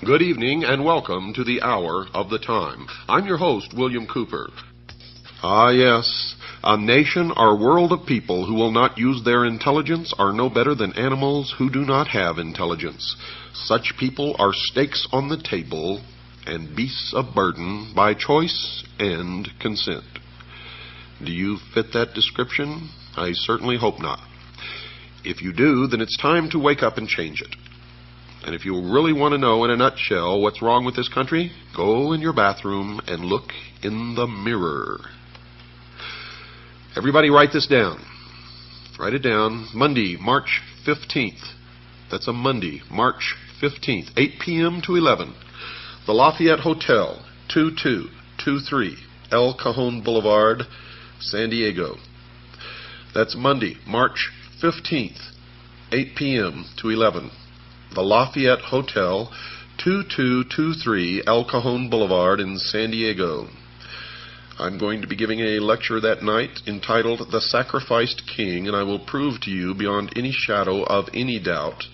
Good evening and welcome to the Hour of the Time. I'm your host, William Cooper. Ah, yes, a nation or world of people who will not use their intelligence are no better than animals who do not have intelligence. Such people are stakes on the table and beasts of burden by choice and consent. Do you fit that description? I certainly hope not. If you do, then it's time to wake up and change it. And if you really want to know in a nutshell what's wrong with this country, go in your bathroom and look in the mirror. Everybody write this down. Write it down. Monday, March 15th. That's a Monday, March 15th, 8 p.m. to 11. The Lafayette Hotel, 2223 El Cajon Boulevard, San Diego. That's Monday, March 15th, 8 p.m. to 11. The Lafayette Hotel, 2223 El Cajon Boulevard in San Diego. I'm going to be giving a lecture that night entitled The Sacrificed King, and I will prove to you beyond any shadow of any doubt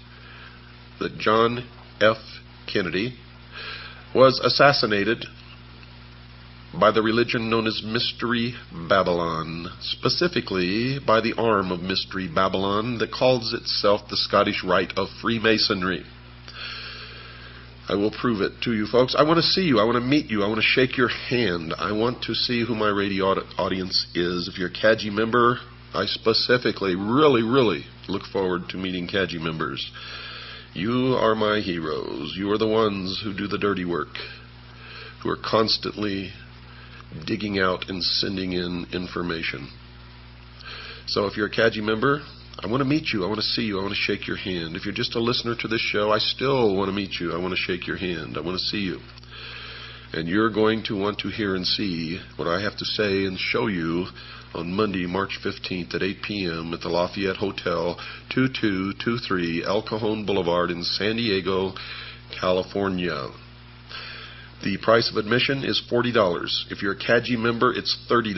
that John F. Kennedy was assassinated by the religion known as Mystery Babylon, specifically by the arm of Mystery Babylon that calls itself the Scottish Rite of Freemasonry. I will prove it to you folks. I want to see you. I want to meet you. I want to shake your hand. I want to see who my radio audience is. If you're a CAGI member, I specifically really look forward to meeting CAGI members. You are my heroes. You are the ones who do the dirty work, who are constantly digging out and sending in information. So if you're a CAGI member, I want to meet you. I want to see you. I want to shake your hand. If you're just a listener to this show, I still want to meet you. I want to shake your hand. I want to see you. And you're going to want to hear and see what I have to say and show you on Monday, March 15th at 8 p.m. at the Lafayette Hotel, 2223 El Cajon Boulevard in San Diego, California. The price of admission is $40. If you're a CAGI member, it's $30.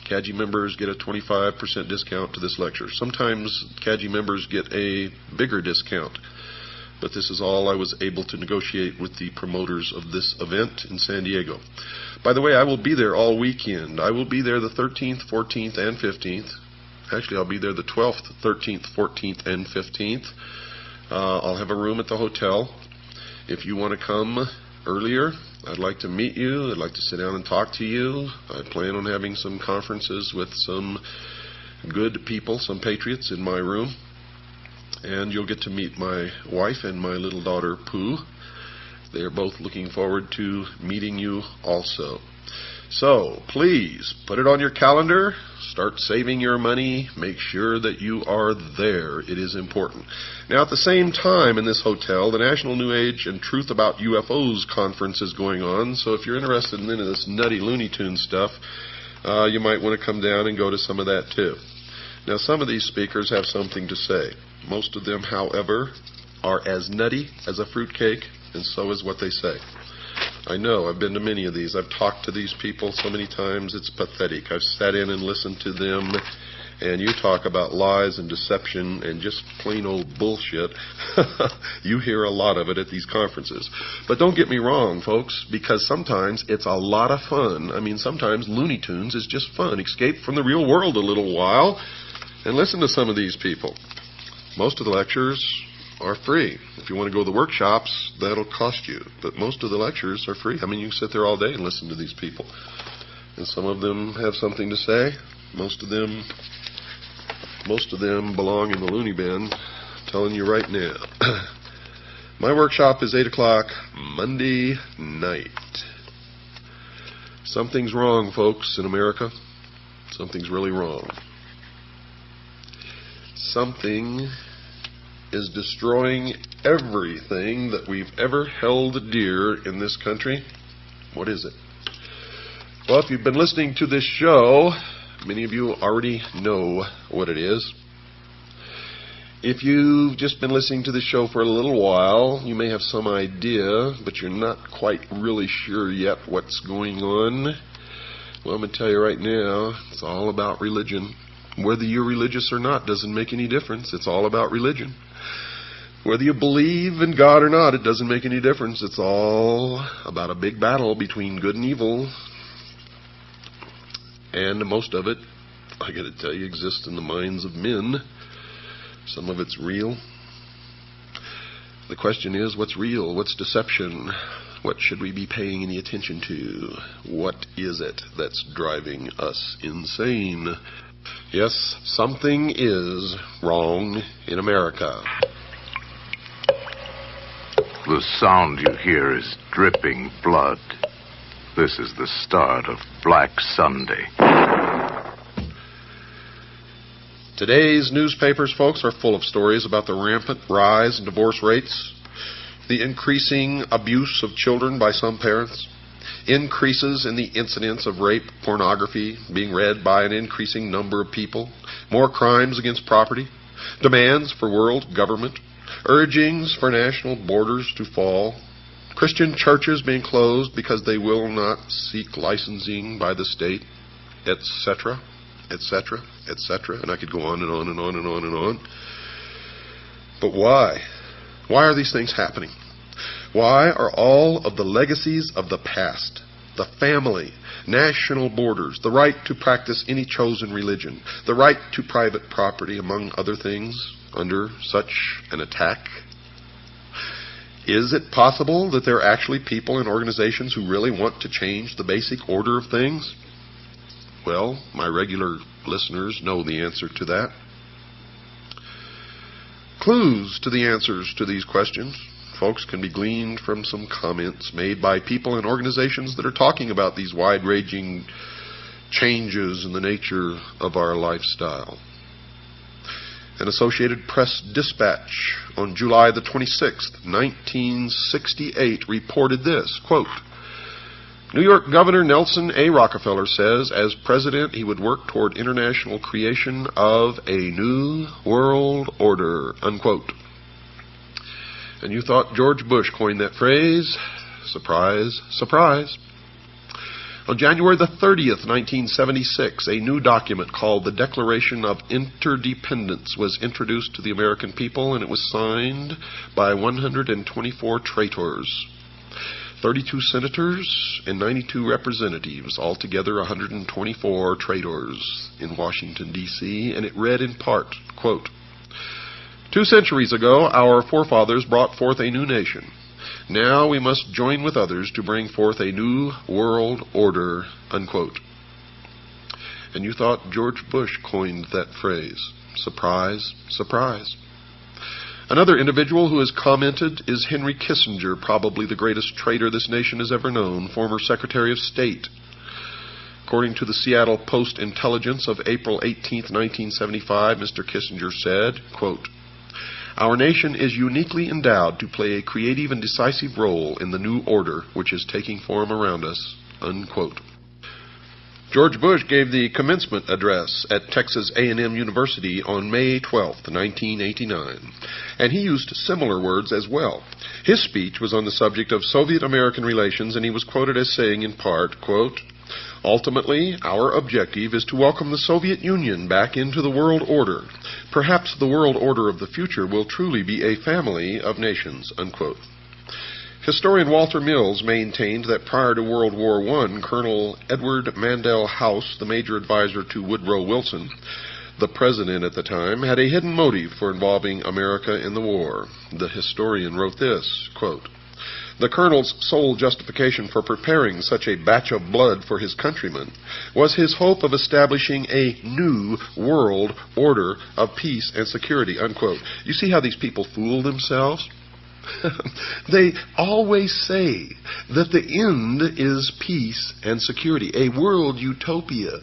CAGI members get a 25% discount to this lecture. Sometimes CAGI members get a bigger discount, but this is all I was able to negotiate with the promoters of this event in San Diego. By the way, I will be there all weekend. I will be there the 13th, 14th, and 15th. Actually, I'll be there the 12th, 13th, 14th, and 15th. I'll have a room at the hotel. If you want to come earlier, I'd like to meet you. I'd like to sit down and talk to you. I plan on having some conferences with some good people, some patriots in my room. And you'll get to meet my wife and my little daughter, Pooh. They are both looking forward to meeting you also. So, please, put it on your calendar. Start saving your money. Make sure that you are there. It is important. Now, at the same time in this hotel, the National New Age and Truth About UFOs conference is going on. So if you're interested in any of this nutty Looney Tune stuff, you might want to come down and go to some of that too. Now, some of these speakers have something to say. Most of them, however, are as nutty as a fruitcake, and so is what they say. I know. I've been to many of these. I've talked to these people so many times, it's pathetic. I've sat in and listened to them, and you talk about lies and deception and just plain old bullshit. You hear a lot of it at these conferences. But don't get me wrong, folks, because sometimes it's a lot of fun. I mean, sometimes Looney Tunes is just fun. Escape from the real world a little while and listen to some of these people. Most of the lectures are free. If you want to go to the workshops, that'll cost you. But most of the lectures are free. I mean, you can sit there all day and listen to these people. And some of them have something to say. Most of them belong in the loony bin. I'm telling you right now. My workshop is 8 o'clock Monday night. Something's wrong, folks, in America. Something's really wrong. Something is destroying everything that we've ever held dear in this country. What is it? Well, if you've been listening to this show, many of you already know what it is. If you've just been listening to the show for a little while, you may have some idea, but you're not quite really sure yet what's going on. Well, I'm going to tell you right now, it's all about religion. Whether you're religious or not doesn't make any difference. It's all about religion. Whether you believe in God or not, it doesn't make any difference. It's all about a big battle between good and evil. And most of it, I got to tell you, exists in the minds of men. Some of it's real. The question is, what's real? What's deception? What should we be paying any attention to? What is it that's driving us insane? Yes, something is wrong in America. The sound you hear is dripping blood. This is the start of Black Sunday. Today's newspapers, folks, are full of stories about the rampant rise in divorce rates, the increasing abuse of children by some parents, increases in the incidence of rape pornography being read by an increasing number of people, more crimes against property, demands for world government, urgings for national borders to fall, Christian churches being closed because they will not seek licensing by the state, etc., etc., etc., and I could go on and on and on and on and on. But why? Why are these things happening? Why are all of the legacies of the past, the family, national borders, the right to practice any chosen religion, the right to private property, among other things, under such an attack? Is it possible that there are actually people and organizations who really want to change the basic order of things? Well, my regular listeners know the answer to that. Clues to the answers to these questions, folks, can be gleaned from some comments made by people and organizations that are talking about these wide-ranging changes in the nature of our lifestyle. An Associated Press dispatch on July the 26th, 1968 reported this, quote, New York Governor Nelson A. Rockefeller says as president he would work toward international creation of a new world order, unquote. And you thought George Bush coined that phrase? Surprise, surprise. On January the 30th, 1976, a new document called the Declaration of Interdependence was introduced to the American people, and it was signed by 124 traitors. 32 senators and 92 representatives, altogether 124 traitors in Washington, D.C., and it read in part, quote, 2 centuries ago, our forefathers brought forth a new nation. Now we must join with others to bring forth a new world order, unquote. And you thought George Bush coined that phrase. Surprise, surprise. Another individual who has commented is Henry Kissinger, probably the greatest traitor this nation has ever known, former Secretary of State. According to the Seattle Post-Intelligence of April 18, 1975, Mr. Kissinger said, quote, Our nation is uniquely endowed to play a creative and decisive role in the new order which is taking form around us, unquote. George Bush gave the commencement address at Texas A&M University on May 12, 1989, and he used similar words as well. His speech was on the subject of Soviet-American relations, and he was quoted as saying in part, quote, Ultimately, our objective is to welcome the Soviet Union back into the world order. Perhaps the world order of the future will truly be a family of nations, unquote. Historian Walter Mills maintained that prior to World War I, Colonel Edward Mandell House, the major advisor to Woodrow Wilson, the president at the time, had a hidden motive for involving America in the war. The historian wrote this, quote, The colonel's sole justification for preparing such a batch of blood for his countrymen was his hope of establishing a new world order of peace and security, unquote. You see how these people fool themselves? They always say that the end is peace and security, a world utopia.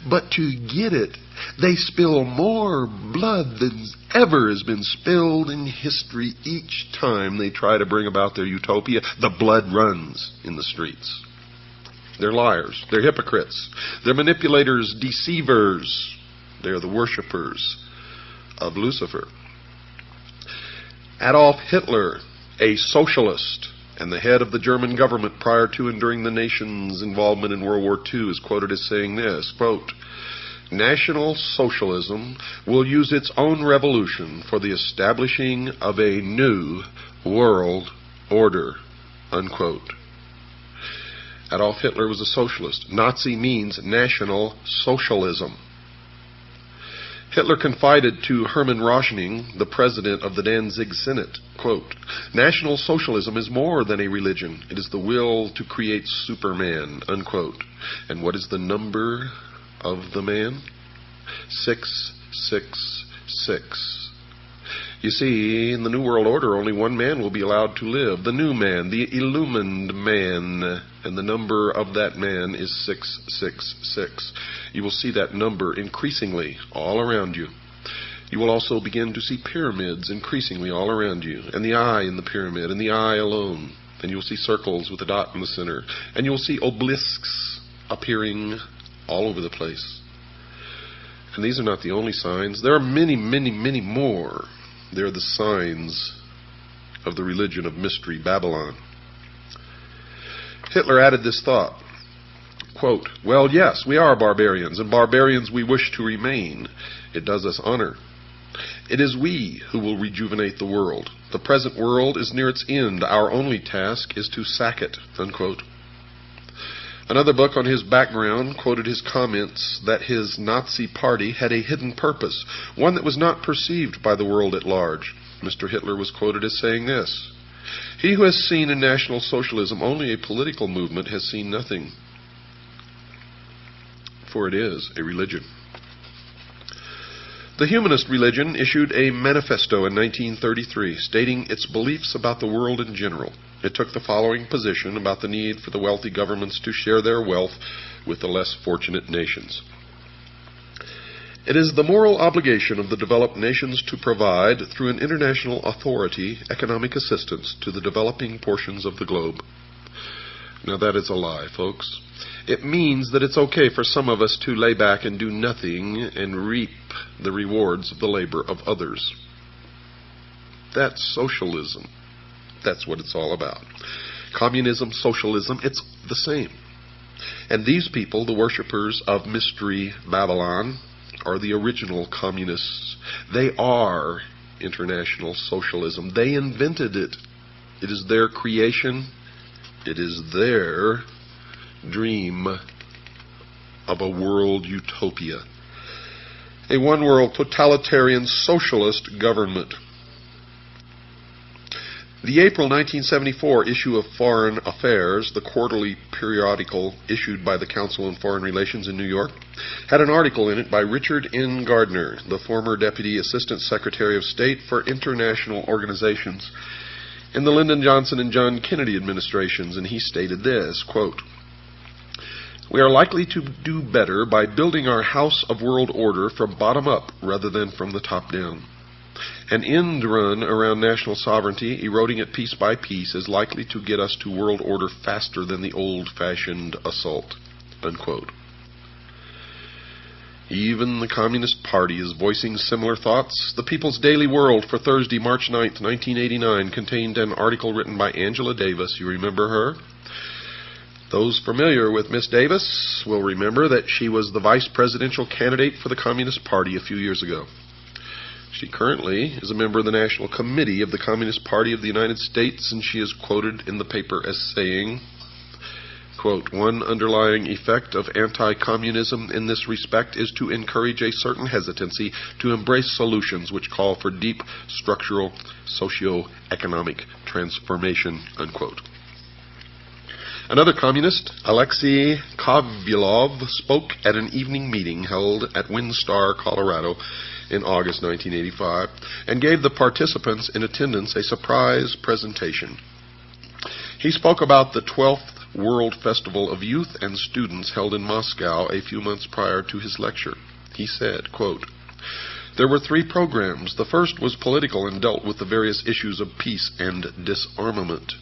But to get it, they spill more blood than ever has been spilled in history. Each time they try to bring about their utopia, the blood runs in the streets. They're liars. They're hypocrites. They're manipulators, deceivers. They're the worshipers of Lucifer. Adolf Hitler, a socialist and the head of the German government prior to and during the nation's involvement in World War II, is quoted as saying this, quote, National Socialism will use its own revolution for the establishing of a new world order, unquote. Adolf Hitler was a socialist. Nazi means National Socialism. Hitler confided to Hermann Röschning, the president of the Danzig Senate, quote, "National Socialism is more than a religion. It is the will to create Superman," unquote. And what is the number of the man? 666. You see, in the New World Order, only one man will be allowed to live, the new man, the illumined man, and the number of that man is 666. You will see that number increasingly all around you. You will also begin to see pyramids increasingly all around you, and the eye in the pyramid, and the eye alone. And you will see circles with a dot in the center, and you will see obelisks appearing all over the place. And these are not the only signs. There are many, many, many more. They're the signs of the religion of mystery, Babylon. Hitler added this thought, quote, "Well, yes, we are barbarians, and barbarians we wish to remain. It does us honor. It is we who will rejuvenate the world. The present world is near its end. Our only task is to sack it," unquote. Another book on his background quoted his comments that his Nazi party had a hidden purpose, one that was not perceived by the world at large. Mr. Hitler was quoted as saying this, "He who has seen in National Socialism only a political movement has seen nothing, for it is a religion." The humanist religion issued a manifesto in 1933 stating its beliefs about the world in general. It took the following position about the need for the wealthy governments to share their wealth with the less fortunate nations. It is the moral obligation of the developed nations to provide, through an international authority, economic assistance to the developing portions of the globe. Now that is a lie, folks. It means that it's okay for some of us to lay back and do nothing and reap the rewards of the labor of others. That's socialism. That's what it's all about. Communism, socialism, it's the same. And these people, the worshippers of Mystery Babylon, are the original communists. They are international socialism. They invented it. It is their creation. It is their dream of a world utopia. A one-world totalitarian socialist government. The April 1974 issue of Foreign Affairs, the quarterly periodical issued by the Council on Foreign Relations in New York, had an article in it by Richard N. Gardner, the former Deputy Assistant Secretary of State for International Organizations in the Lyndon Johnson and John Kennedy administrations, and he stated this, quote, "We are likely to do better by building our house of world order from bottom up rather than from the top down. An end run around national sovereignty, eroding it piece by piece, is likely to get us to world order faster than the old-fashioned assault," unquote. Even the Communist Party is voicing similar thoughts. The People's Daily World for Thursday, March 9th, 1989, contained an article written by Angela Davis. You remember her? Those familiar with Miss Davis will remember that she was the vice presidential candidate for the Communist Party a few years ago. She currently is a member of the National Committee of the Communist Party of the United States, and she is quoted in the paper as saying, quote, "One underlying effect of anti-communism in this respect is to encourage a certain hesitancy to embrace solutions which call for deep structural socio-economic transformation," unquote. Another communist, Alexei Kovylov, spoke at an evening meeting held at WinStar, Colorado, in August 1985, and gave the participants in attendance a surprise presentation. He spoke about the 12th World Festival of Youth and Students held in Moscow a few months prior to his lecture. He said, quote, "There were 3 programs. The first was political and dealt with the various issues of peace and disarmament.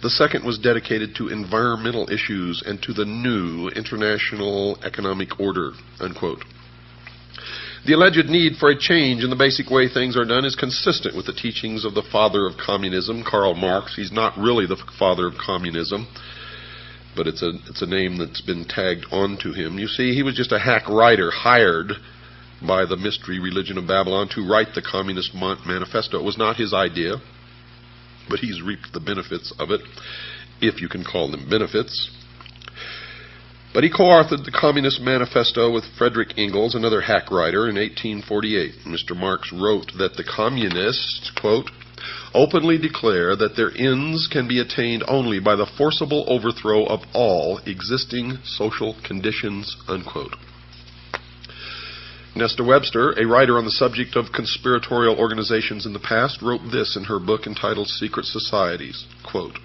The second was dedicated to environmental issues and to the new international economic order," unquote. The alleged need for a change in the basic way things are done is consistent with the teachings of the father of communism, Karl Marx. He's not really the father of communism. but it's a name that's been tagged onto him. You see, he was just a hack writer hired by the mystery religion of Babylon to write the Communist Manifesto. It was not his idea, but he's reaped the benefits of it, if you can call them benefits. But he co-authored the Communist Manifesto with Frederick Engels, another hack writer, in 1848. Mr. Marx wrote that the communists, quote, openly declare that their ends can be attained only by the forcible overthrow of all existing social conditions, unquote. Nesta Webster, a writer on the subject of conspiratorial organizations in the past, wrote this in her book entitled Secret Societies, quote,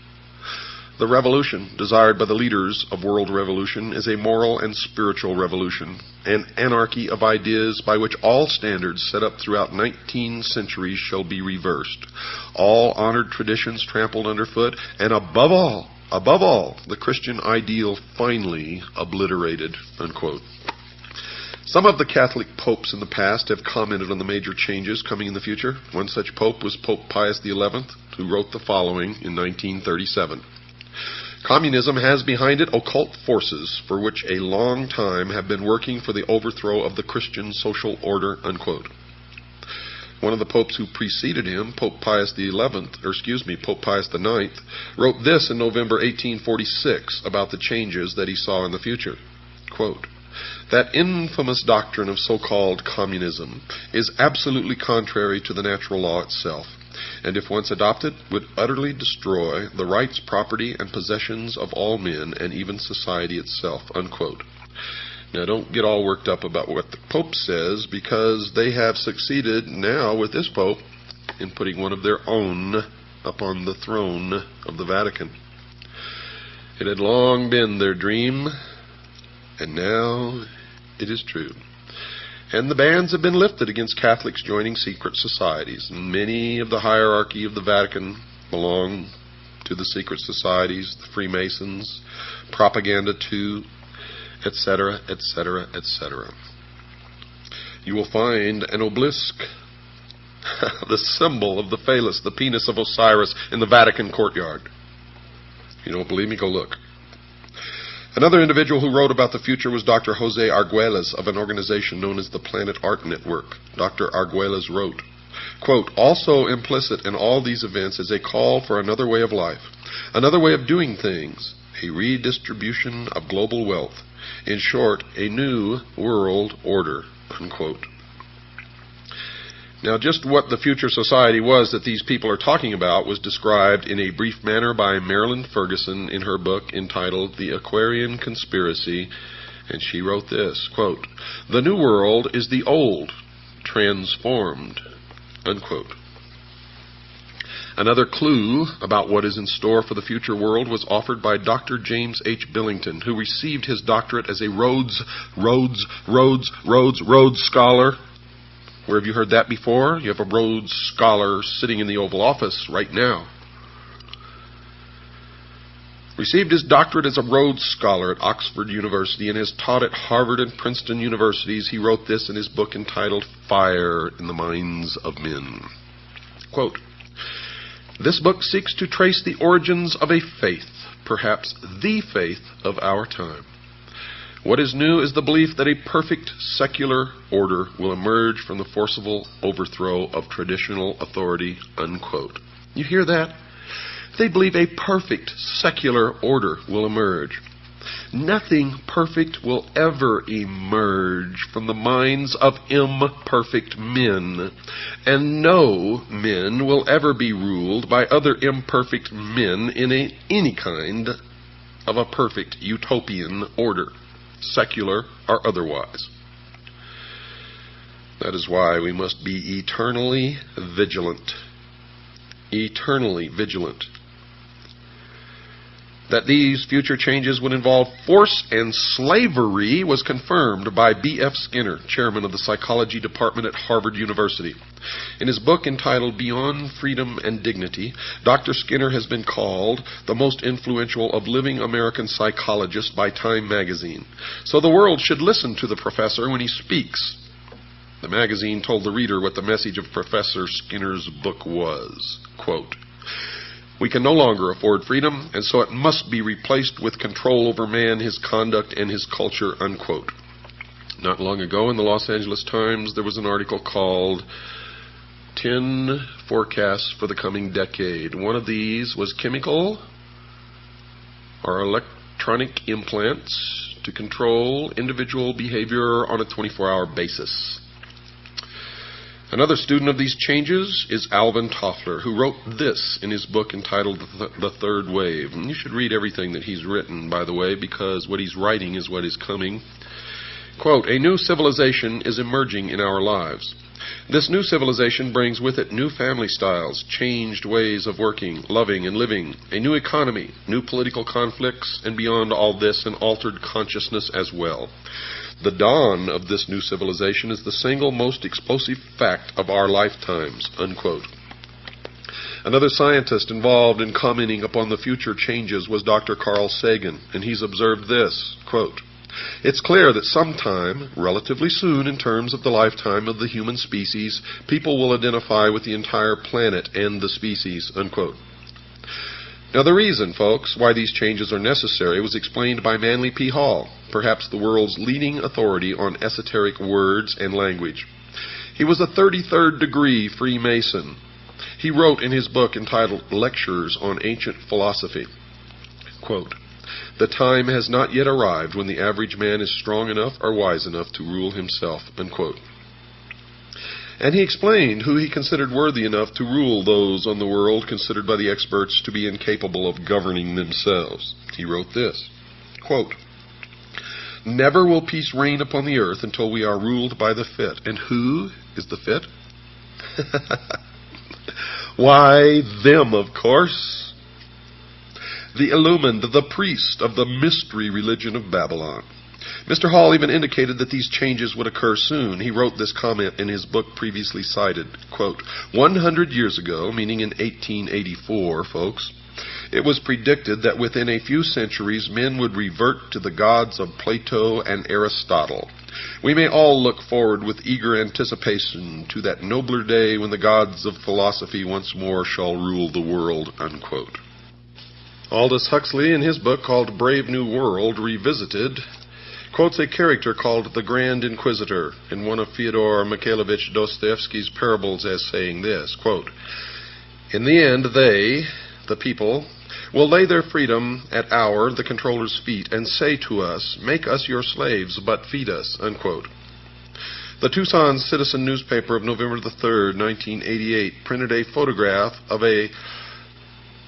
the revolution desired by the leaders of world revolution is a moral and spiritual revolution, an anarchy of ideas by which all standards set up throughout 19 centuries shall be reversed, all honored traditions trampled underfoot, and above all, the Christian ideal finally obliterated, unquote. Some of the Catholic popes in the past have commented on the major changes coming in the future. One such pope was Pope Pius XI, who wrote the following in 1937. Communism has behind it occult forces for which a long time have been working for the overthrow of the Christian social order, unquote. One of the popes who preceded him, Pope Pius IX, wrote this in November 1846 about the changes that he saw in the future. Quote, that infamous doctrine of so-called communism is absolutely contrary to the natural law itself, and if once adopted, would utterly destroy the rights, property, and possessions of all men, and even society itself, unquote. Now, don't get all worked up about what the Pope says, because they have succeeded now with this Pope in putting one of their own upon the throne of the Vatican. It had long been their dream, and now it is true. And the bans have been lifted against Catholics joining secret societies. Many of the hierarchy of the Vatican belong to the secret societies, the Freemasons, Propaganda II, etc., etc., etc. You will find an obelisk, the symbol of the phallus, the penis of Osiris, in the Vatican courtyard. If you don't believe me, go look. Another individual who wrote about the future was Dr. Jose Arguelles of an organization known as the Planet Art Network. Dr. Arguelles wrote, quote, also implicit in all these events is a call for another way of life, another way of doing things, a redistribution of global wealth, in short, a new world order, unquote. Now, just what the future society was that these people are talking about was described in a brief manner by Marilyn Ferguson in her book entitled The Aquarian Conspiracy, and she wrote this, quote, the new world is the old, transformed, unquote. Another clue about what is in store for the future world was offered by Dr. James H. Billington, who received his doctorate as a Rhodes Scholar. Where have you heard that before? You have a Rhodes Scholar sitting in the Oval Office right now. Received his doctorate as a Rhodes Scholar at Oxford University and has taught at Harvard and Princeton universities. He wrote this in his book entitled Fire in the Minds of Men. Quote, this book seeks to trace the origins of a faith, perhaps the faith of our time. What is new is the belief that a perfect secular order will emerge from the forcible overthrow of traditional authority, unquote. You hear that? They believe a perfect secular order will emerge. Nothing perfect will ever emerge from the minds of imperfect men, and no men will ever be ruled by other imperfect men in any kind of a perfect utopian order, secular or otherwise. That is why we must be eternally vigilant. Eternally vigilant. That these future changes would involve force and slavery was confirmed by B.F. Skinner, chairman of the psychology department at Harvard University. In his book entitled Beyond Freedom and Dignity, Dr. Skinner has been called the most influential of living American psychologists by Time magazine. So the world should listen to the professor when he speaks. The magazine told the reader what the message of Professor Skinner's book was. Quote, We can no longer afford freedom, and so it must be replaced with control over man, his conduct, and his culture, unquote. Not long ago in the Los Angeles Times, there was an article called 10 Forecasts for the Coming Decade. One of these was chemical or electronic implants to control individual behavior on a 24-hour basis. Another student of these changes is Alvin Toffler, who wrote this in his book entitled The Third Wave. And you should read everything that he's written, by the way, because what he's writing is what is coming. Quote, "A new civilization is emerging in our lives. This new civilization brings with it new family styles, changed ways of working, loving, and living, a new economy, new political conflicts, and beyond all this, an altered consciousness as well. The dawn of this new civilization is the single most explosive fact of our lifetimes," unquote. Another scientist involved in commenting upon the future changes was Dr. Carl Sagan, and he's observed this, quote, "It's clear that sometime, relatively soon in terms of the lifetime of the human species, people will identify with the entire planet and the species," unquote. Now the reason, folks, why these changes are necessary was explained by Manly P. Hall, perhaps the world's leading authority on esoteric words and language. He was a 33rd degree Freemason. He wrote in his book entitled Lectures on Ancient Philosophy, quote, "The time has not yet arrived when the average man is strong enough or wise enough to rule himself," unquote. And he explained who he considered worthy enough to rule those on the world considered by the experts to be incapable of governing themselves. He wrote this, quote, "Never will peace reign upon the earth until we are ruled by the fit." And who is the fit? Why, them, of course. The illumined, the priest of the mystery religion of Babylon. Mr. Hall even indicated that these changes would occur soon. He wrote this comment in his book previously cited, quote, 100 years ago, meaning in 1884, folks, it was predicted that within a few centuries men would revert to the gods of Plato and Aristotle. We may all look forward with eager anticipation to that nobler day when the gods of philosophy once more shall rule the world, unquote. Aldous Huxley, in his book called Brave New World Revisited, quotes a character called the Grand Inquisitor in one of Fyodor Mikhailovich Dostoevsky's parables as saying this, quote, "In the end they, the people, will lay their freedom at our, the controller's feet, and say to us, 'Make us your slaves, but feed us,'" unquote. The Tucson Citizen newspaper of November the 3rd, 1988, printed a photograph of a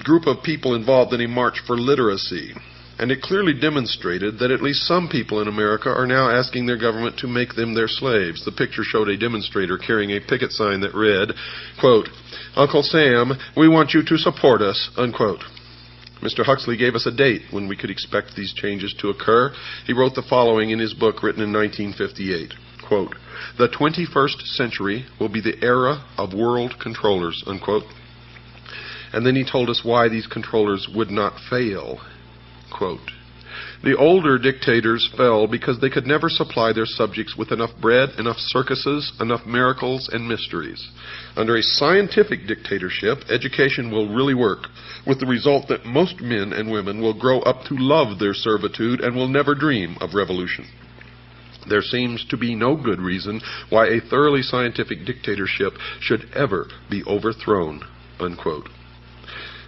group of people involved in a march for literacy, and it clearly demonstrated that at least some people in America are now asking their government to make them their slaves. The picture showed a demonstrator carrying a picket sign that read, quote, "Uncle Sam, we want you to support us," unquote. Mr. Huxley gave us a date when we could expect these changes to occur. He wrote the following in his book written in 1958, quote, "The 21st century will be the era of world controllers," unquote. And then he told us why these controllers would not fail. Quote, "The older dictators fell because they could never supply their subjects with enough bread, enough circuses, enough miracles and mysteries. Under a scientific dictatorship, education will really work, with the result that most men and women will grow up to love their servitude and will never dream of revolution. There seems to be no good reason why a thoroughly scientific dictatorship should ever be overthrown," unquote.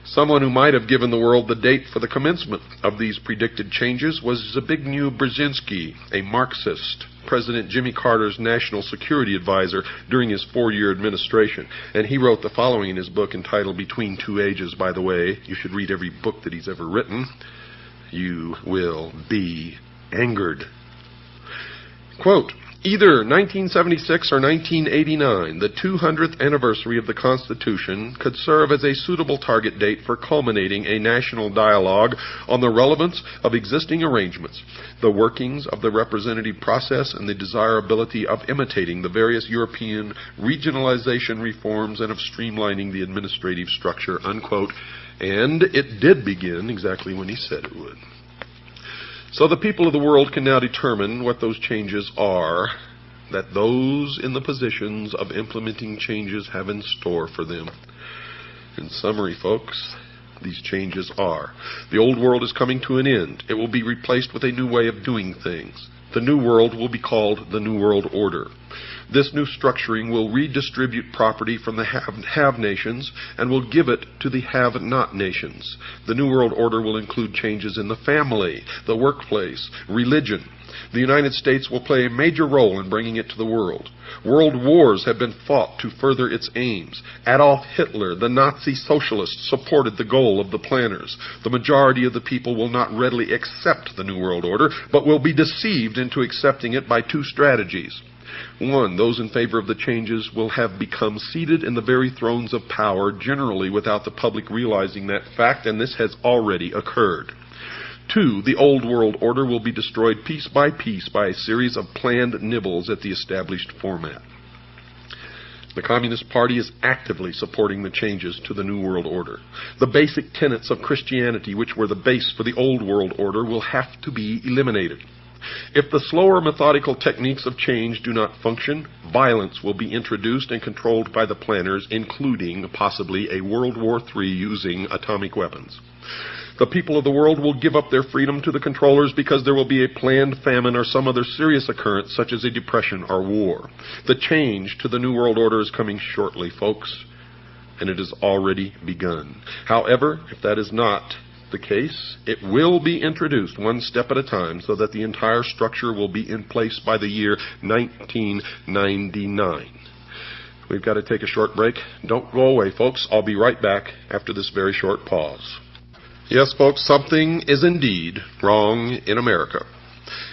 Someone who might have given the world the date for the commencement of these predicted changes was Zbigniew Brzezinski, a Marxist, President Jimmy Carter's national security advisor during his 4-year administration. And he wrote the following in his book entitled Between Two Ages, by the way. You should read every book that he's ever written. You will be angered. Quote, "Either 1976 or 1989, the 200th anniversary of the Constitution, could serve as a suitable target date for culminating a national dialogue on the relevance of existing arrangements, the workings of the representative process, and the desirability of imitating the various European regionalization reforms and of streamlining the administrative structure," unquote. And it did begin exactly when he said it would. So the people of the world can now determine what those changes are that those in the positions of implementing changes have in store for them. In summary, folks, these changes are. The old world is coming to an end. It will be replaced with a new way of doing things. The new world will be called the New World Order. This new structuring will redistribute property from the have nations and will give it to the have-not nations. The New World Order will include changes in the family, the workplace, religion. The United States will play a major role in bringing it to the world. World wars have been fought to further its aims. Adolf Hitler, the Nazi socialist, supported the goal of the planners. The majority of the people will not readily accept the New World Order, but will be deceived into accepting it by two strategies. One, those in favor of the changes will have become seated in the very thrones of power, generally without the public realizing that fact, and this has already occurred. Two, the old world order will be destroyed piece by a series of planned nibbles at the established format. The Communist Party is actively supporting the changes to the New World Order. The basic tenets of Christianity, which were the base for the old world order, will have to be eliminated. If the slower methodical techniques of change do not function, violence will be introduced and controlled by the planners, including possibly a World War III using atomic weapons. The people of the world will give up their freedom to the controllers because there will be a planned famine or some other serious occurrence such as a depression or war. The change to the New World Order is coming shortly, folks, and it has already begun. However, if that is not the case, it will be introduced one step at a time so that the entire structure will be in place by the year 1999. We've got to take a short break. Don't go away, folks. I'll be right back after this very short pause. Yes, folks, something is indeed wrong in America.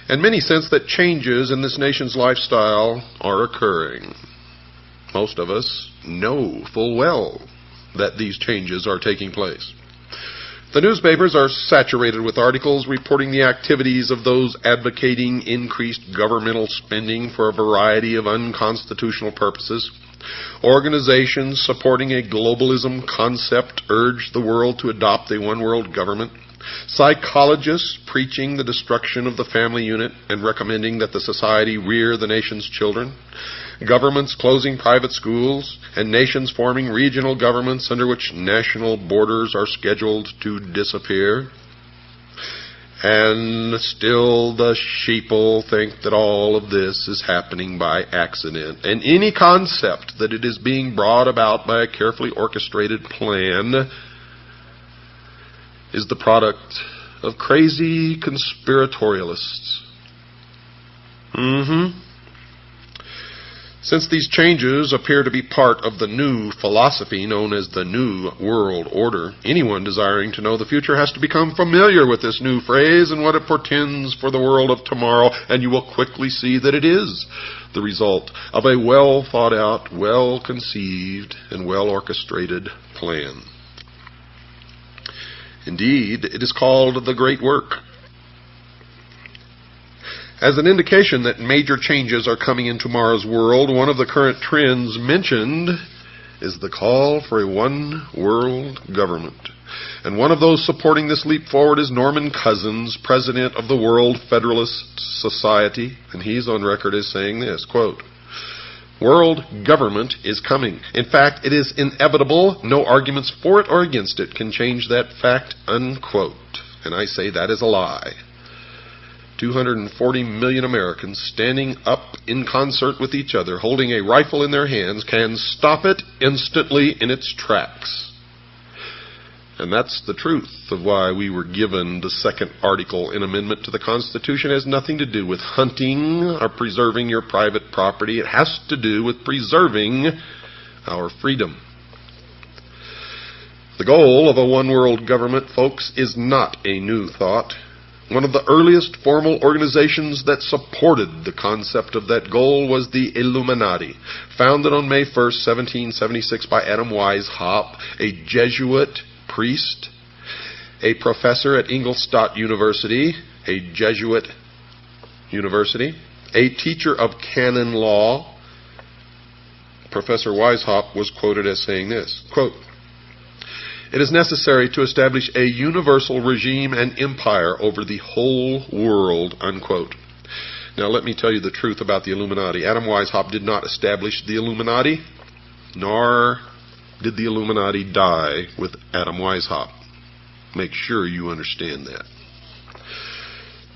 And many sense that changes in this nation's lifestyle are occurring. Most of us know full well that these changes are taking place. The newspapers are saturated with articles reporting the activities of those advocating increased governmental spending for a variety of unconstitutional purposes. Organizations supporting a globalism concept urge the world to adopt a one-world government. Psychologists preaching the destruction of the family unit and recommending that the society rear the nation's children. Governments closing private schools, and nations forming regional governments under which national borders are scheduled to disappear. And still the sheeple think that all of this is happening by accident, and any concept that it is being brought about by a carefully orchestrated plan is the product of crazy conspiratorialists. Since these changes appear to be part of the new philosophy known as the New World Order, anyone desiring to know the future has to become familiar with this new phrase and what it portends for the world of tomorrow, and you will quickly see that it is the result of a well-thought-out, well-conceived, and well-orchestrated plan. Indeed, it is called the Great Work. As an indication that major changes are coming in tomorrow's world, one of the current trends mentioned is the call for a one-world government. And one of those supporting this leap forward is Norman Cousins, president of the World Federalist Society, and he's on record as saying this, quote, "World government is coming. In fact, it is inevitable. No arguments for it or against it can change that fact," unquote. And I say that is a lie. 240 million Americans standing up in concert with each other, holding a rifle in their hands, can stop it instantly in its tracks. And that's the truth of why we were given the second article in amendment to the Constitution. It has nothing to do with hunting or preserving your private property. It has to do with preserving our freedom. The goal of a one-world government, folks, is not a new thought. One of the earliest formal organizations that supported the concept of that goal was the Illuminati, founded on May 1st, 1776 by Adam Weishaupt, a Jesuit priest, a professor at Ingolstadt University, a Jesuit university, a teacher of canon law. Professor Weishaupt was quoted as saying this, quote, "It is necessary to establish a universal regime and empire over the whole world," unquote. Now let me tell you the truth about the Illuminati. Adam Weishaupt did not establish the Illuminati, nor did the Illuminati die with Adam Weishaupt. Make sure you understand that.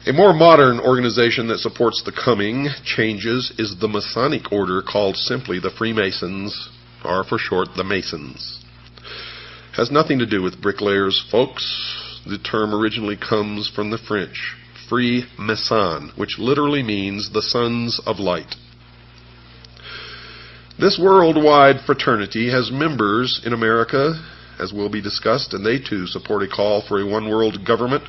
A more modern organization that supports the coming changes is the Masonic order, called simply the Freemasons, or for short, the Masons. Has nothing to do with bricklayers, folks. The term originally comes from the French, Free-Mason, which literally means the sons of light. This worldwide fraternity has members in America, as will be discussed, and they too support a call for a one-world government.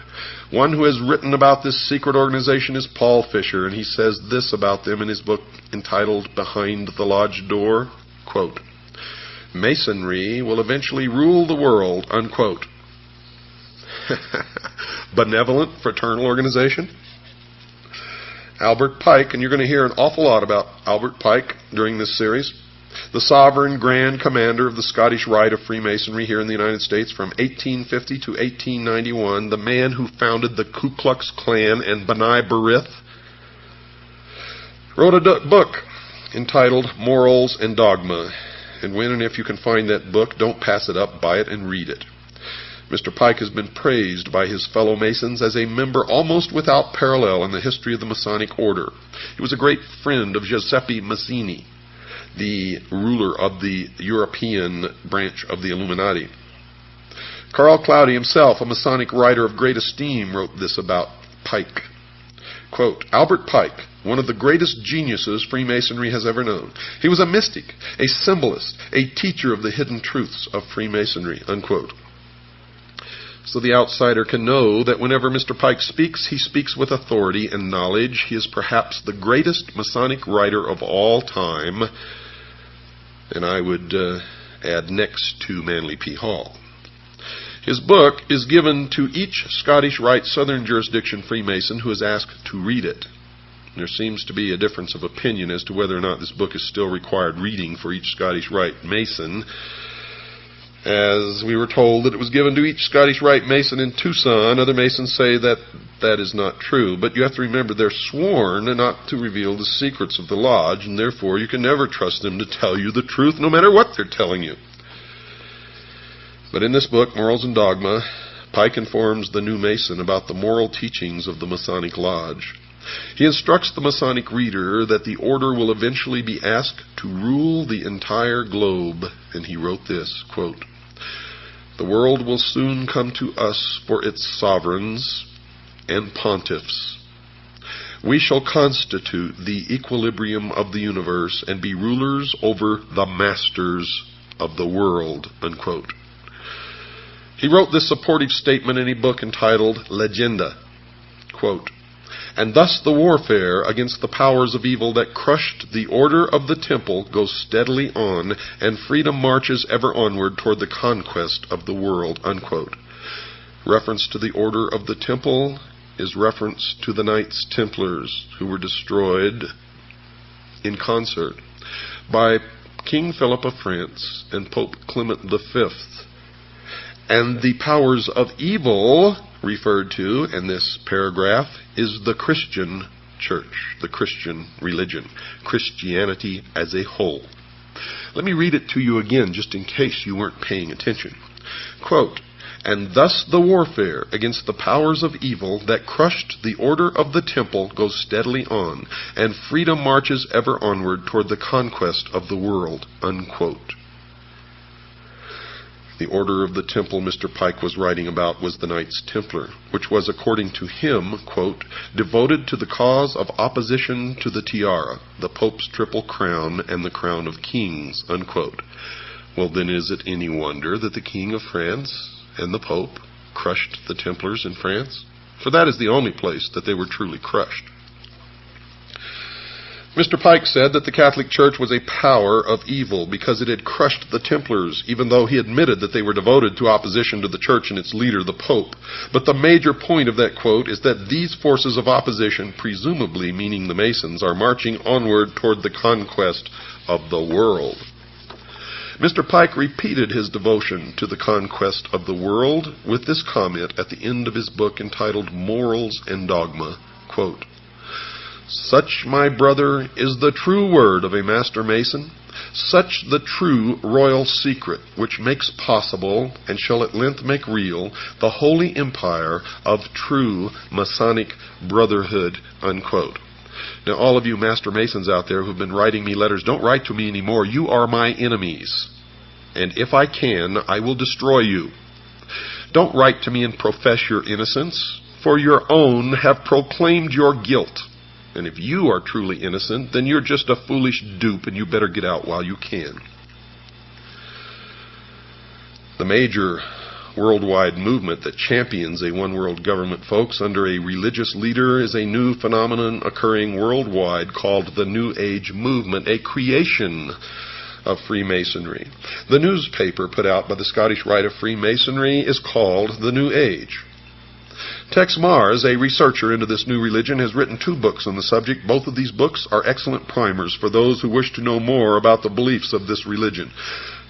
One who has written about this secret organization is Paul Fisher, and he says this about them in his book entitled Behind the Lodge Door, quote, "Masonry will eventually rule the world," unquote. Benevolent fraternal organization? Albert Pike, and you're going to hear an awful lot about Albert Pike during this series, the sovereign grand commander of the Scottish Rite of Freemasonry here in the United States from 1850 to 1891, the man who founded the Ku Klux Klan and B'nai B'rith, wrote a book entitled Morals and Dogma. And when and if you can find that book, don't pass it up, buy it and read it. Mr. Pike has been praised by his fellow Masons as a member almost without parallel in the history of the Masonic order. He was a great friend of Giuseppe Mazzini, the ruler of the European branch of the Illuminati. Karl Claudi himself, a Masonic writer of great esteem, wrote this about Pike. Quote, "Albert Pike, one of the greatest geniuses Freemasonry has ever known. He was a mystic, a symbolist, a teacher of the hidden truths of Freemasonry," unquote. So the outsider can know that whenever Mr. Pike speaks, he speaks with authority and knowledge. He is perhaps the greatest Masonic writer of all time, and I would add next to Manly P. Hall. His book is given to each Scottish Rite Southern Jurisdiction Freemason who is asked to read it. There seems to be a difference of opinion as to whether or not this book is still required reading for each Scottish Rite Mason, as we were told that it was given to each Scottish Rite Mason in Tucson. Other Masons say that that is not true, but you have to remember they're sworn not to reveal the secrets of the lodge, and therefore you can never trust them to tell you the truth no matter what they're telling you. But in this book, Morals and Dogma, Pike informs the new Mason about the moral teachings of the Masonic Lodge. He instructs the Masonic reader that the order will eventually be asked to rule the entire globe, and he wrote this, quote, "The world will soon come to us for its sovereigns and pontiffs. We shall constitute the equilibrium of the universe and be rulers over the masters of the world," unquote. He wrote this supportive statement in a book entitled Legenda, quote, "And thus the warfare against the powers of evil that crushed the order of the temple goes steadily on, and freedom marches ever onward toward the conquest of the world," unquote. Reference to the order of the temple is reference to the Knights Templars, who were destroyed in concert by King Philip of France and Pope Clement V. And the powers of evil referred to in this paragraph is the Christian church, the Christian religion, Christianity as a whole. Let me read it to you again, just in case you weren't paying attention. Quote, "And thus the warfare against the powers of evil that crushed the order of the temple goes steadily on, and freedom marches ever onward toward the conquest of the world," unquote. The order of the temple Mr. Pike was writing about was the Knights Templar, which was, according to him, quote, "devoted to the cause of opposition to the tiara, the Pope's triple crown, and the crown of kings," unquote. Well, then is it any wonder that the King of France and the Pope crushed the Templars in France? For that is the only place that they were truly crushed. Mr. Pike said that the Catholic Church was a power of evil because it had crushed the Templars, even though he admitted that they were devoted to opposition to the Church and its leader, the Pope. But the major point of that quote is that these forces of opposition, presumably meaning the Masons, are marching onward toward the conquest of the world. Mr. Pike repeated his devotion to the conquest of the world with this comment at the end of his book entitled Morals and Dogma, quote, "Such, my brother, is the true word of a Master Mason, such the true royal secret, which makes possible, and shall at length make real, the holy empire of true Masonic brotherhood, unquote. Now, all of you Master Masons out there who've been writing me letters, don't write to me anymore. You are my enemies. And if I can, I will destroy you. Don't write to me and profess your innocence, for your own have proclaimed your guilt. And if you are truly innocent, then you're just a foolish dupe, and you better get out while you can. The major worldwide movement that champions a one-world government, folks, under a religious leader is a new phenomenon occurring worldwide called the New Age movement, a creation of Freemasonry. The newspaper put out by the Scottish Rite of Freemasonry is called The New Age. Tex Mars, a researcher into this new religion, has written 2 books on the subject. Both of these books are excellent primers for those who wish to know more about the beliefs of this religion.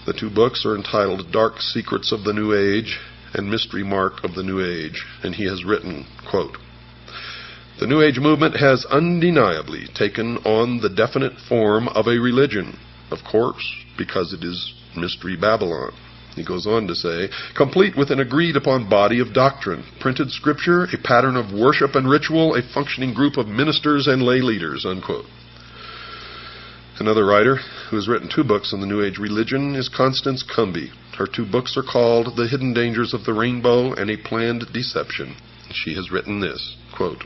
The 2 books are entitled Dark Secrets of the New Age and Mystery Mark of the New Age, and he has written, quote, "The New Age movement has undeniably taken on the definite form of a religion, of course, because it is Mystery Babylon." He goes on to say, "complete with an agreed-upon body of doctrine, printed scripture, a pattern of worship and ritual, a functioning group of ministers and lay leaders," unquote. Another writer who has written 2 books on the New Age religion is Constance Cumby. Her 2 books are called The Hidden Dangers of the Rainbow and A Planned Deception. She has written this, quote,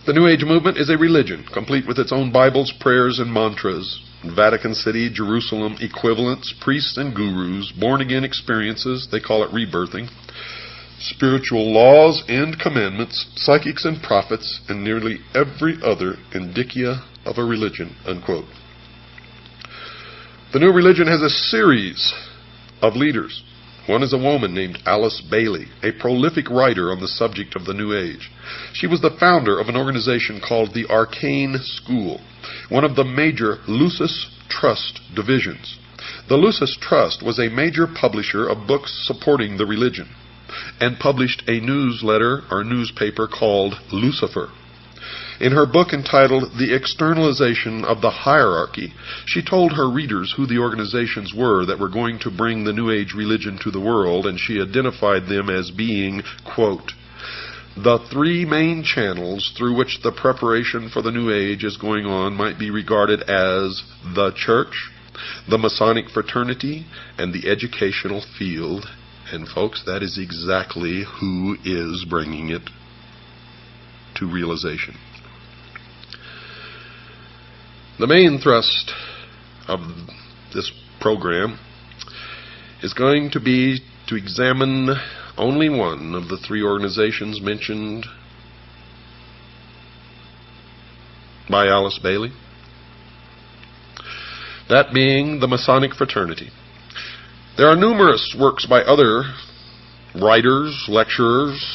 "The New Age movement is a religion, complete with its own Bibles, prayers, and mantras, Vatican City, Jerusalem equivalents, priests and gurus, born-again experiences, they call it rebirthing, spiritual laws and commandments, psychics and prophets, and nearly every other indicia of a religion," unquote. The new religion has a series of leaders. One is a woman named Alice Bailey, a prolific writer on the subject of the New Age. She was the founder of an organization called the Arcane School, one of the major Lucis Trust divisions. The Lucis Trust was a major publisher of books supporting the religion and published a newsletter or newspaper called Lucifer. In her book entitled The Externalization of the Hierarchy, she told her readers who the organizations were that were going to bring the New Age religion to the world, and she identified them as being, quote, "the 3 main channels through which the preparation for the New Age is going on might be regarded as the Church, the Masonic fraternity, and the educational field." And folks, that is exactly who is bringing it to realization. The main thrust of this program is going to be to examine only one of the 3 organizations mentioned by Alice Bailey, that being the Masonic fraternity. There are numerous works by other writers, lecturers,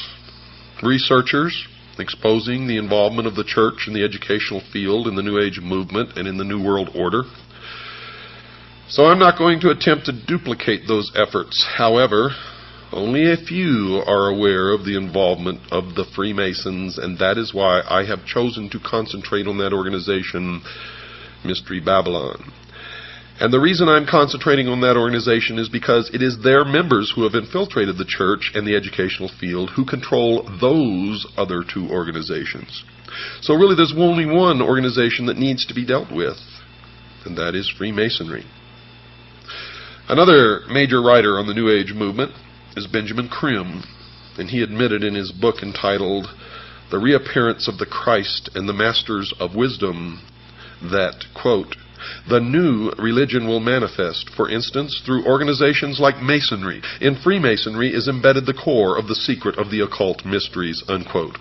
researchers, exposing the involvement of the church in the educational field in the New Age movement and in the New World Order. So I'm not going to attempt to duplicate those efforts. However, only a few are aware of the involvement of the Freemasons, and that is why I have chosen to concentrate on that organization, Mystery Babylon. And the reason I'm concentrating on that organization is because it is their members who have infiltrated the church and the educational field who control those other 2 organizations. So really there's only one organization that needs to be dealt with, and that is Freemasonry. Another major writer on the New Age movement is Benjamin Creme, and he admitted in his book entitled The Reappearance of the Christ and the Masters of Wisdom that, quote, "the new religion will manifest, for instance, through organizations like Masonry. In Freemasonry is embedded the core of the secret of the occult mysteries," unquote.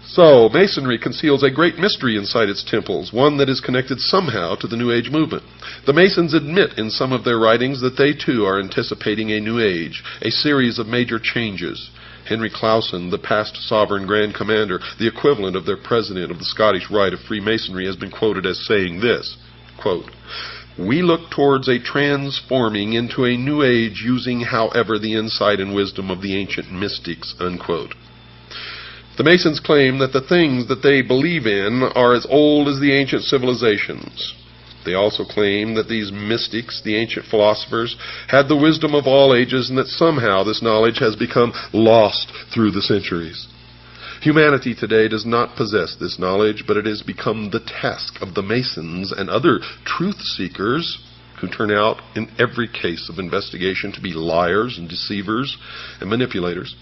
So, Masonry conceals a great mystery inside its temples, one that is connected somehow to the New Age movement. The Masons admit in some of their writings that they too are anticipating a New Age, a series of major changes. Henry Clausen, the past sovereign Grand Commander, the equivalent of their president of the Scottish Rite of Freemasonry, has been quoted as saying this, quote, "We look towards a transforming into a new age using, however, the insight and wisdom of the ancient mystics," unquote. The Masons claim that the things that they believe in are as old as the ancient civilizations. They also claim that these mystics, the ancient philosophers, had the wisdom of all ages and that somehow this knowledge has become lost through the centuries. Humanity today does not possess this knowledge, but it has become the task of the Masons and other truth-seekers who turn out in every case of investigation to be liars and deceivers and manipulators,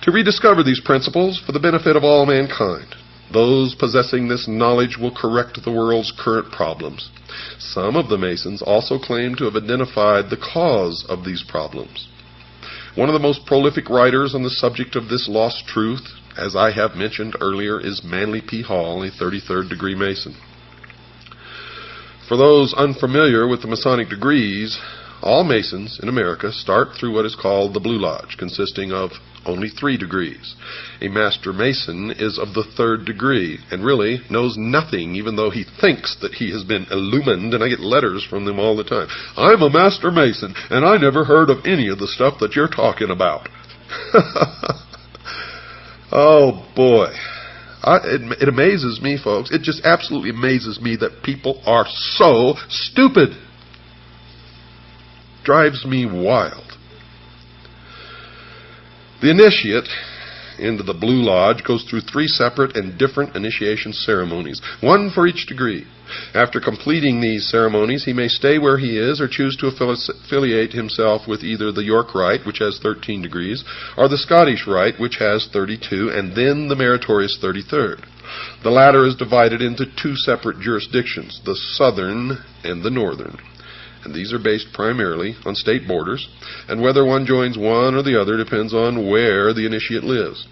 to rediscover these principles for the benefit of all mankind. Those possessing this knowledge will correct the world's current problems. Some of the Masons also claim to have identified the cause of these problems. One of the most prolific writers on the subject of this lost truth, as I have mentioned earlier, is Manly P. Hall, a 33rd degree Mason. For those unfamiliar with the Masonic degrees, all Masons in America start through what is called the Blue Lodge, consisting of only 3 degrees. A Master Mason is of the 3rd degree and really knows nothing, even though he thinks that he has been illumined, and I get letters from them all the time. I'm a Master Mason, and I never heard of any of the stuff that you're talking about. Oh, boy. It amazes me, folks. It just absolutely amazes me that people are so stupid. Drives me wild. The initiate into the Blue Lodge goes through 3 separate and different initiation ceremonies, one for each degree. After completing these ceremonies, he may stay where he is or choose to affiliate himself with either the York Rite, which has 13 degrees, or the Scottish Rite, which has 32, and then the meritorious 33rd. The latter is divided into 2 separate jurisdictions, the Southern and the Northern. And these are based primarily on state borders, and whether one joins one or the other depends on where the initiate lives.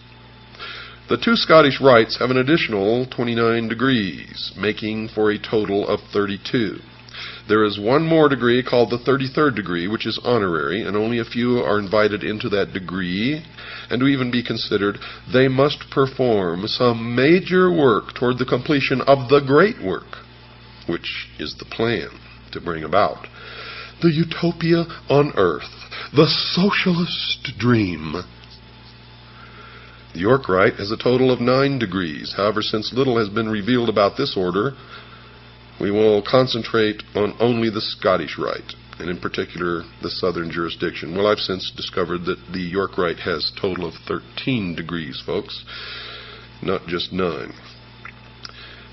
The 2 Scottish rites have an additional 29 degrees, making for a total of 32. There is one more degree called the 33rd degree, which is honorary, and only a few are invited into that degree, and to even be considered, they must perform some major work toward the completion of the great work, which is the plan to bring about the utopia on earth, the socialist dream. The York Rite has a total of 9 degrees. However, since little has been revealed about this order, we will concentrate on only the Scottish Rite, and in particular the Southern jurisdiction. Well, I've since discovered that the York Rite has a total of 13 degrees, folks, not just 9.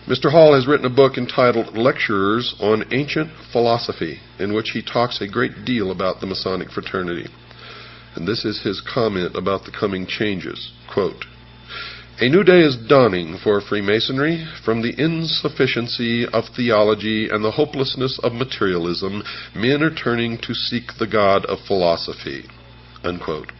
Mr. Hall has written a book entitled Lectures on Ancient Philosophy, in which he talks a great deal about the Masonic fraternity. And this is his comment about the coming changes. Quote, "A new day is dawning for Freemasonry. From the insufficiency of theology and the hopelessness of materialism, men are turning to seek the God of philosophy." Unquote.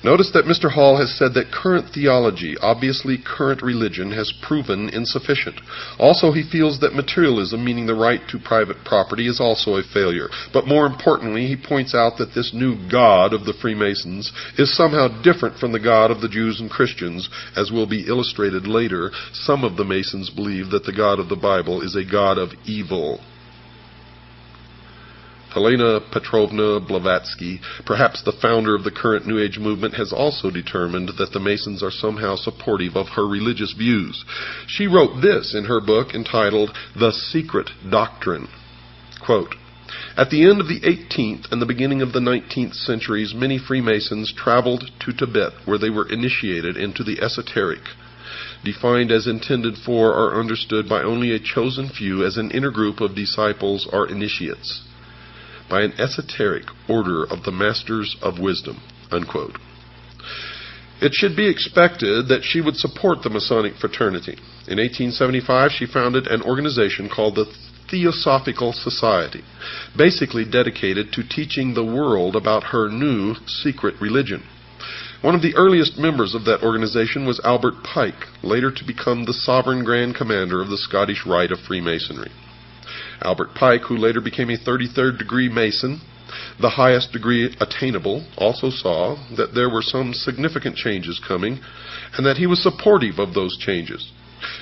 Notice that Mr. Hall has said that current theology, obviously current religion, has proven insufficient. Also, he feels that materialism, meaning the right to private property, is also a failure. But more importantly, he points out that this new God of the Freemasons is somehow different from the God of the Jews and Christians. As will be illustrated later, some of the Masons believe that the God of the Bible is a God of evil. Helena Petrovna Blavatsky, perhaps the founder of the current New Age movement, has also determined that the Masons are somehow supportive of her religious views. She wrote this in her book entitled The Secret Doctrine. Quote, "At the end of the 18th and the beginning of the 19th centuries, many Freemasons traveled to Tibet, where they were initiated into the esoteric, defined as intended for or understood by only a chosen few as an inner group of disciples or initiates, by an esoteric order of the Masters of Wisdom." Unquote. It should be expected that she would support the Masonic fraternity. In 1875, she founded an organization called the Theosophical Society, basically dedicated to teaching the world about her new secret religion. One of the earliest members of that organization was Albert Pike, later to become the Sovereign Grand Commander of the Scottish Rite of Freemasonry. Albert Pike, who later became a 33rd degree Mason, the highest degree attainable, also saw that there were some significant changes coming and that he was supportive of those changes.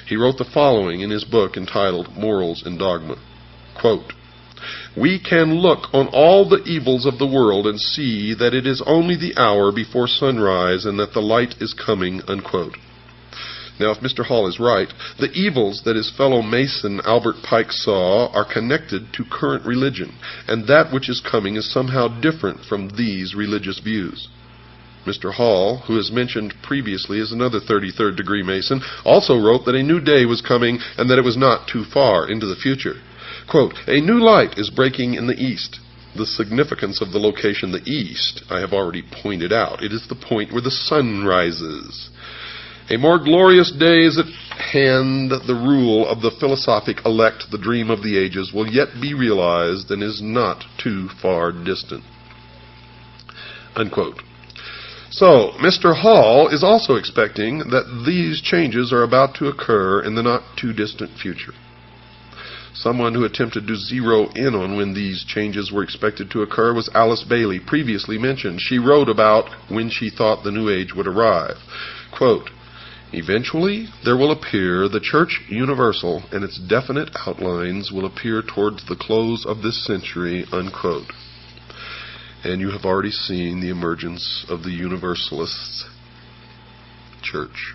He wrote the following in his book entitled Morals and Dogma. Quote, "We can look on all the evils of the world and see that it is only the hour before sunrise and that the light is coming." Unquote. Now, if Mr. Hall is right, the evils that his fellow Mason Albert Pike saw are connected to current religion, and that which is coming is somehow different from these religious views. Mr. Hall, who is mentioned previously as another 33rd degree Mason, also wrote that a new day was coming and that it was not too far into the future. Quote, "A new light is breaking in the east." The significance of the location, the east, I have already pointed out. It is the point where the sun rises. A more glorious day is at hand. The rule of the philosophic elect, the dream of the ages, will yet be realized and is not too far distant. Unquote. So, Mr. Hall is also expecting that these changes are about to occur in the not-too-distant future. Someone who attempted to zero in on when these changes were expected to occur was Alice Bailey, previously mentioned. She wrote about when she thought the New Age would arrive. Quote, "Eventually there will appear the Church Universal, and its definite outlines will appear towards the close of this century," unquote. And you have already seen the emergence of the Universalist Church.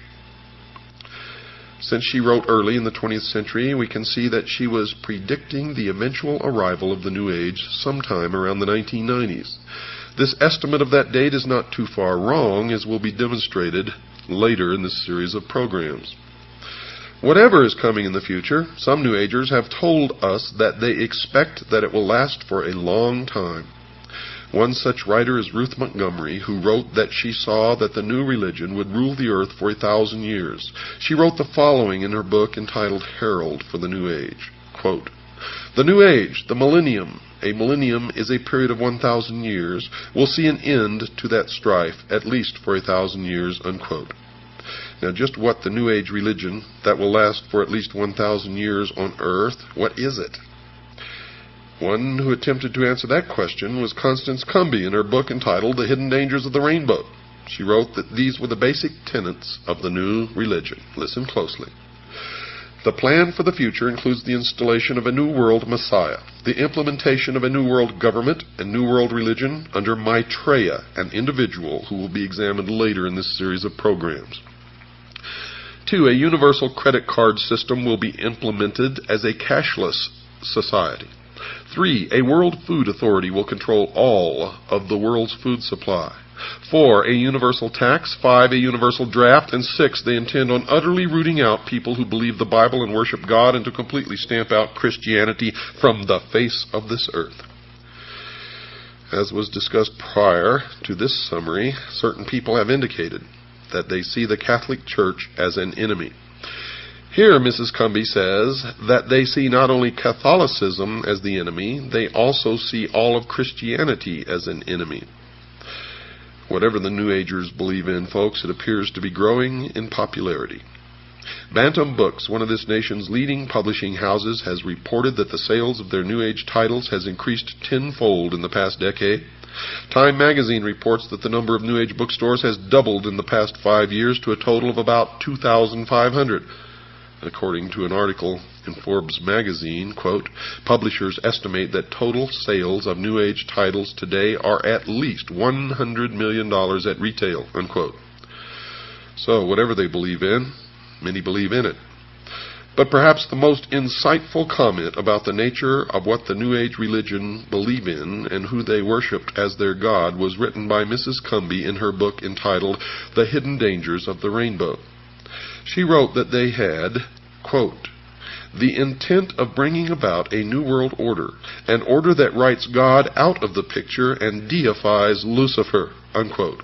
Since she wrote early in the 20th century, we can see that she was predicting the eventual arrival of the New Age sometime around the 1990s. This estimate of that date is not too far wrong, as will be demonstrated later in this series of programs. Whatever is coming in the future, some New Agers have told us that they expect that it will last for a long time. One such writer is Ruth Montgomery, who wrote that she saw that the new religion would rule the earth for 1,000 years. She wrote the following in her book entitled Herald for the New Age. Quote, "The New Age, the millennium, a millennium is a period of 1,000 years, will see an end to that strife, at least for 1,000 years, unquote. Now, just what the New Age religion that will last for at least 1,000 years on earth, what is it? One who attempted to answer that question was Constance Cumby in her book entitled The Hidden Dangers of the Rainbow. She wrote that these were the basic tenets of the new religion. Listen closely. The plan for the future includes the installation of a New World Messiah, the implementation of a New World government and New World religion under Maitreya, an individual who will be examined later in this series of programs. 2. A universal credit card system will be implemented as a cashless society. 3. A World Food Authority will control all of the world's food supply. 4. A universal tax. 5. A universal draft. And 6. They intend on utterly rooting out people who believe the Bible and worship God, and to completely stamp out Christianity from the face of this earth. As was discussed prior to this summary, certain people have indicated that they see the Catholic Church as an enemy. Here, Mrs. Cumby says that they see not only Catholicism as the enemy, they also see all of Christianity as an enemy. Whatever the New Agers believe in, folks, it appears to be growing in popularity. Bantam Books, one of this nation's leading publishing houses, has reported that the sales of their New Age titles has increased tenfold in the past decade. Time magazine reports that the number of New Age bookstores has doubled in the past 5 years to a total of about 2,500. According to an article in Forbes magazine, quote, "Publishers estimate that total sales of New Age titles today are at least $100 million at retail," unquote. So, whatever they believe in, many believe in it. But perhaps the most insightful comment about the nature of what the New Age religion believe in and who they worshipped as their God was written by Mrs. Cumby in her book entitled The Hidden Dangers of the Rainbow. She wrote that they had, quote, "the intent of bringing about a new world order, an order that writes God out of the picture and deifies Lucifer," unquote.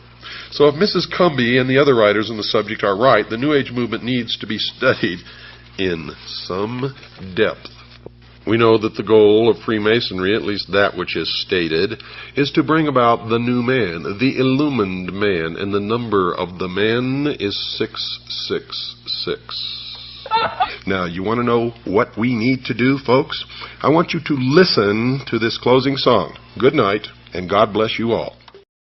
So if Mrs. Cumby and the other writers on the subject are right, the New Age movement needs to be studied in some depth. We know that the goal of Freemasonry, at least that which is stated, is to bring about the new man, the illumined man, and the number of the man is 666. Now, you want to know what we need to do, folks? I want you to listen to this closing song. Good night, and God bless you all.